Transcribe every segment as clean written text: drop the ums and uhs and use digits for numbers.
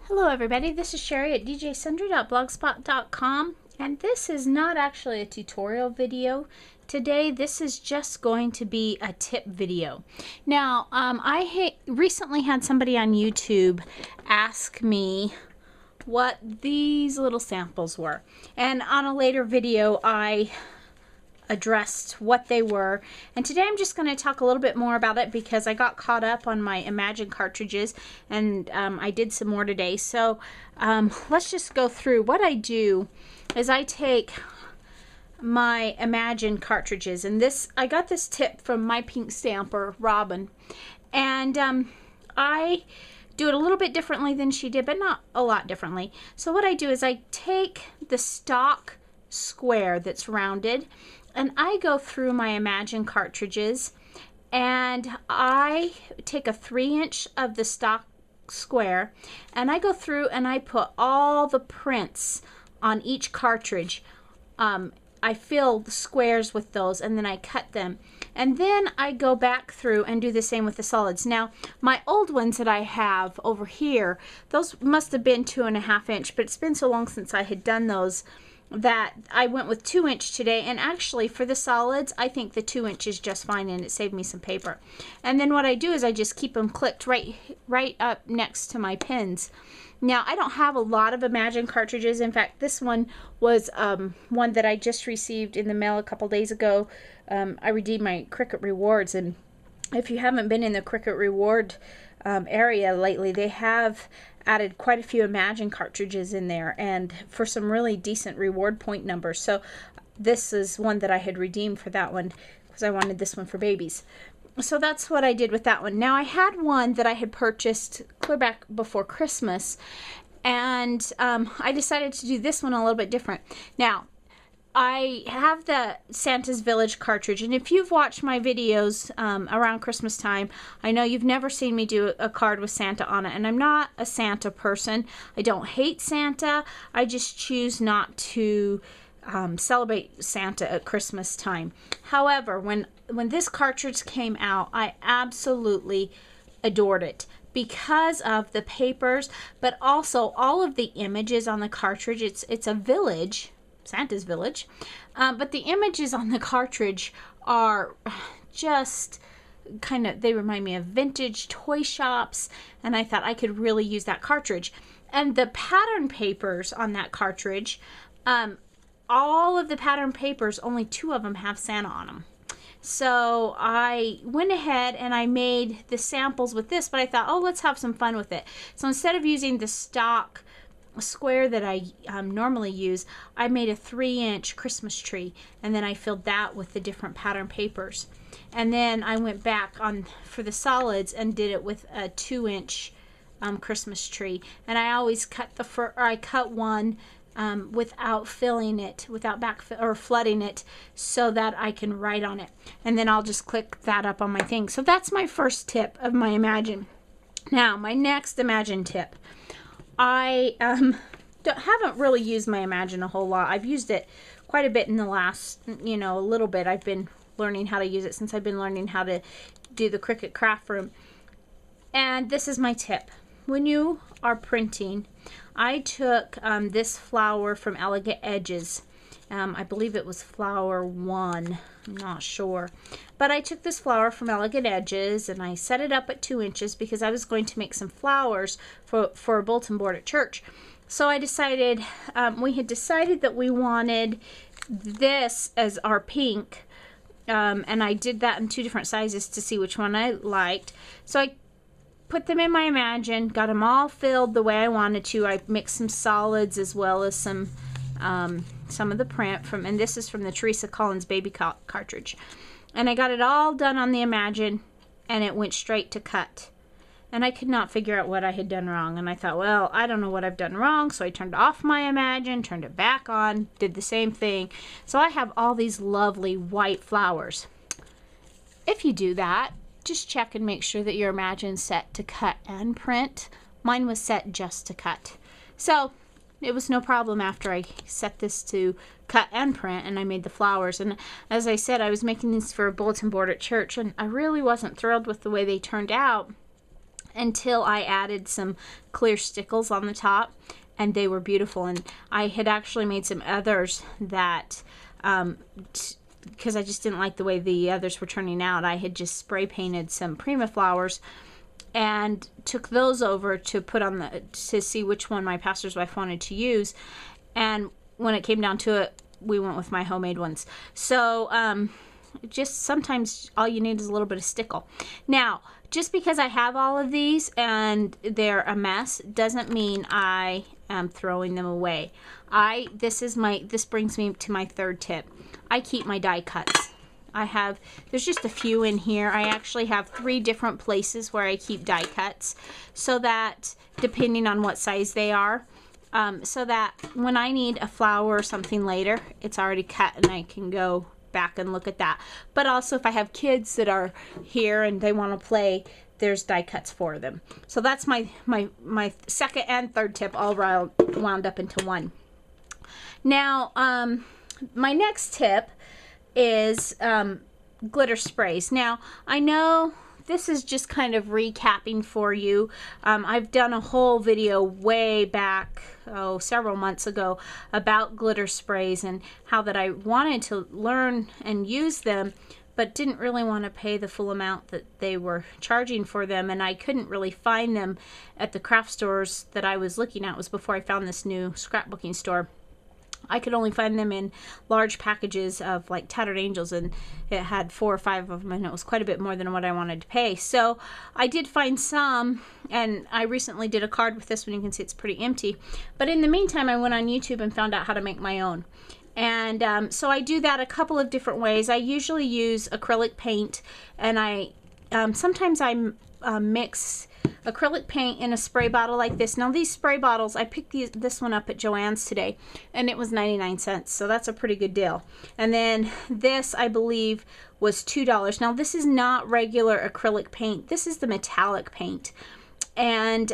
Hello everybody, this is Sherry at djsundry.blogspot.com, and this is not actually a tutorial video. Today this is just going to be a tip video. Now, I recently had somebody on YouTube ask me what these little samples were, and on a later video I addressed what they were, and today I'm just going to talk a little bit more about it because I got caught up on my Imagine cartridges, and I did some more today. So let's just go through. What I do is I take my Imagine cartridges, and I got this tip from my pink stamper Robin, and I do it a little bit differently than she did, but not a lot differently. So what I do is I take the stock square that's rounded, and I go through my Imagine cartridges, and I take a 3-inch of the stock square, and I go through and I put all the prints on each cartridge. I fill the squares with those, and then I cut them, and then I go back through and do the same with the solids. Now, my old ones that I have over here, those must have been 2.5 inch, but it's been so long since I had done those that I went with 2-inch today, and actually for the solids I think the 2-inch is just fine, and it saved me some paper. And then what I do is I just keep them clicked right up next to my pins. Now, I don't have a lot of Imagine cartridges. In fact, this one was one that I just received in the mail a couple days ago. I redeemed my Cricut rewards, and if you haven't been in the Cricut reward area lately, they have added quite a few Imagine cartridges in there, and for some really decent reward point numbers. So this is one that I had redeemed for that one because I wanted this one for babies. So that's what I did with that one. Now, I had one that I had purchased clear back before Christmas, and I decided to do this one a little bit different. Now, I have the Santa's Village cartridge, and if you've watched my videos around Christmas time, I know you've never seen me do a card with Santa on it, and I'm not a Santa person. I don't hate Santa. I just choose not to celebrate Santa at Christmas time. However, when this cartridge came out, I absolutely adored it because of the papers, but also all of the images on the cartridge. It's a village, Santa's Village, but the images on the cartridge are just kind of, they remind me of vintage toy shops, and I thought I could really use that cartridge. And the pattern papers on that cartridge, all of the pattern papers, only 2 of them have Santa on them. So I went ahead and I made the samples with this, but I thought, oh, let's have some fun with it. So instead of using the stock square that I normally use, I made a 3-inch Christmas tree, and then I filled that with the different pattern papers. And then I went back on for the solids and did it with a 2-inch Christmas tree. And I always cut I cut one without filling it, without flooding it, so that I can write on it. And then I'll just click that up on my thing. So that's my first tip of my Imagine. Now, my next Imagine tip. I haven't really used my Imagine a whole lot. I've used it quite a bit in the last, a little bit. I've been learning how to use it since I've been learning how to do the Cricut Craft Room. And this is my tip. When you are printing, I took this flower from Elegant Edges. I believe it was flower 1. I'm not sure. But I took this flower from Elegant Edges and I set it up at 2 inches because I was going to make some flowers for a bulletin board at church. So I decided, we had decided that we wanted this as our pink. And I did that in 2 different sizes to see which one I liked. So I put them in my Imagine, got them all filled the way I wanted to. I mixed some solids as well as some of the print from, and this is from the Teresa Collins baby cartridge. And I got it all done on the Imagine, and it went straight to cut. And I could not figure out what I had done wrong. And I thought, well, I don't know what I've done wrong. So I turned off my Imagine, turned it back on, did the same thing. So I have all these lovely white flowers. If you do that, just check and make sure that your Imagine's set to cut and print. Mine was set just to cut. So it was no problem after I set this to cut and print, and I made the flowers. And as I said, I was making these for a bulletin board at church, and I really wasn't thrilled with the way they turned out. until I added some clear stickles on the top, and they were beautiful. And I had actually made some others that because I just didn't like the way the others were turning out. I had just spray painted some Prima flowers and took those over to put on to see which one my pastor's wife wanted to use. And when it came down to it, we went with my homemade ones. So just sometimes all you need is a little bit of stickle. Now, just because I have all of these and they're a mess doesn't mean I am throwing them away. This brings me to my third tip. I keep my die cuts. There's just a few in here. I actually have 3 different places where I keep die cuts, so that depending on what size they are, so that when I need a flower or something later, it's already cut and I can go back and look at that. But also if I have kids that are here and they want to play, there's die cuts for them. So that's my second and third tip all wound up into one. Now, my next tip is glitter sprays. Now, I know this is just kind of recapping for you. I've done a whole video way back, several months ago, about glitter sprays and how that I wanted to learn and use them, but didn't really want to pay the full amount that they were charging for them, and I couldn't really find them at the craft stores that I was looking at. It was before I found this new scrapbooking store. I could only find them in large packages of like Tattered Angels, and it had 4 or 5 of them, and it was quite a bit more than what I wanted to pay. So I did find some, and I recently did a card with this one. You can see it's pretty empty. But in the meantime, I went on YouTube and found out how to make my own. And so I do that a couple of different ways. I usually use acrylic paint, and sometimes I mix acrylic paint in a spray bottle like this. Now these spray bottles, I picked this one up at Joann's today, and it was 99 cents, so that's a pretty good deal. And then this, I believe, was $2. Now this is not regular acrylic paint. This is the metallic paint. And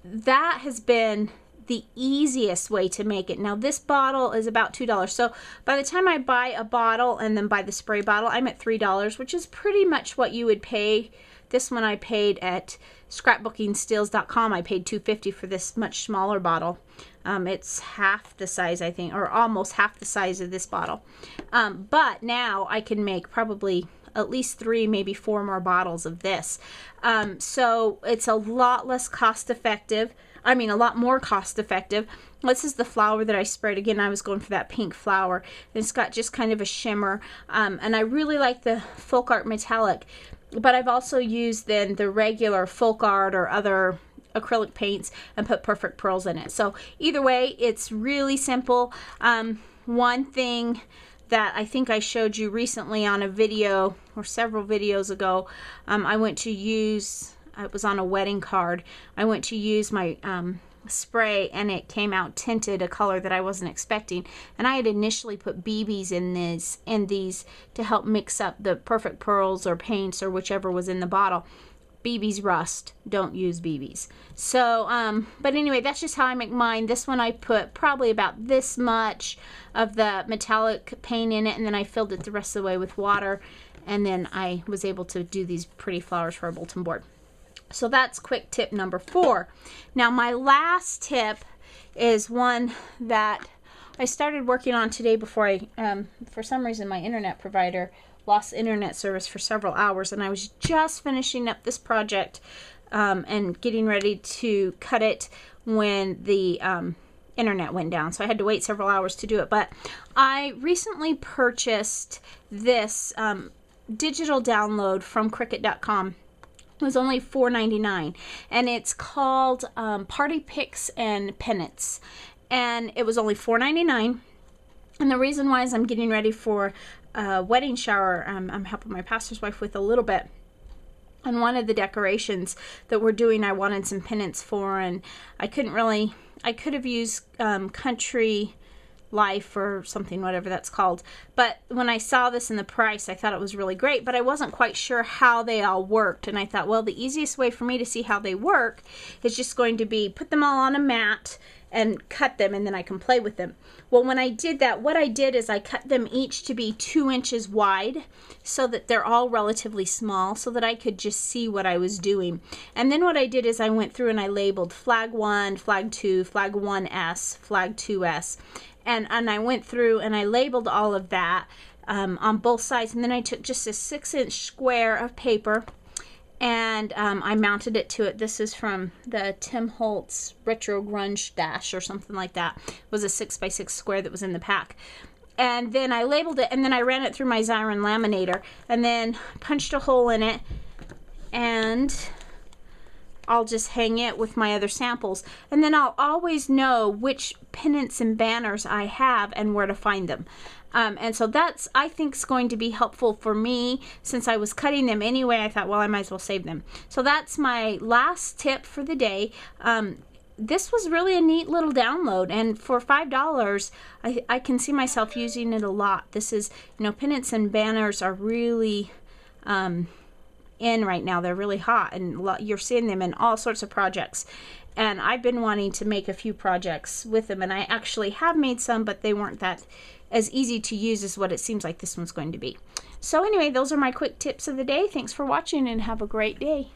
that has been the easiest way to make it. Now this bottle is about $2. So by the time I buy a bottle and then buy the spray bottle, I'm at $3, which is pretty much what you would pay. This one I paid at scrapbookingsteals.com. I paid $2.50 for this much smaller bottle. It's half the size, I think, or almost half the size of this bottle. But now I can make probably at least 3, maybe 4 more bottles of this. So it's a lot less cost effective. I mean, a lot more cost effective. This is the flower that I sprayed. Again, I was going for that pink flower. It's got just kind of a shimmer. And I really like the Folk Art Metallic. But I've also used then the regular Folk Art or other acrylic paints and put Perfect Pearls in it. So either way, it's really simple. One thing that I think I showed you recently on a video or several videos ago, I went to use, it was on a wedding card, I went to use my spray, and it came out tinted, a color that I wasn't expecting. And I had initially put BBs in these to help mix up the Perfect Pearls or paints or whichever was in the bottle. BBs rust. Don't use BBs. So, but anyway, that's just how I make mine. This one I put probably about this much of the metallic paint in it, and then I filled it the rest of the way with water, and then I was able to do these pretty flowers for a bulletin board. So that's quick tip number 4. Now my last tip is one that I started working on today before I, for some reason my internet provider lost internet service for several hours, and I was just finishing up this project and getting ready to cut it when the internet went down. So I had to wait several hours to do it. But I recently purchased this digital download from Cricut.com. It was only $4.99, and it's called Party Picks and Pennants, and it was only $4.99. And the reason why is I'm getting ready for a wedding shower. I'm helping my pastor's wife with a little bit, and one of the decorations that we're doing I wanted some pennants for, and I could have used Country Life or something, whatever that's called. But when I saw this in the price, I thought it was really great, but I wasn't quite sure how they all worked. And I thought, well, the easiest way for me to see how they work is just going to be put them all on a mat and cut them, and then I can play with them. Well, when I did that, what I did is I cut them each to be 2 inches wide so that they're all relatively small so that I could just see what I was doing. And then what I did is I went through and I labeled flag 1, flag 2, flag 1S, flag 2S. And I went through and I labeled all of that on both sides. And then I took just a 6-inch square of paper and I mounted it to it. This is from the Tim Holtz Retro Grunge Dash or something like that. It was a 6x6 square that was in the pack. And then I labeled it, and then I ran it through my Xyron laminator and then punched a hole in it, and I'll just hang it with my other samples. And then I'll always know which pennants and banners I have and where to find them. And so that's, I think, is going to be helpful for me. Since I was cutting them anyway, I thought, well, I might as well save them. So that's my last tip for the day. This was really a neat little download, and for $5, I can see myself using it a lot. This is, you know, pennants and banners are really in right now. They're really hot, and you're seeing them in all sorts of projects. And I've been wanting to make a few projects with them, and I actually have made some, but they weren't that as easy to use as what it seems like this one's going to be. So anyway, those are my quick tips of the day. Thanks for watching, and have a great day.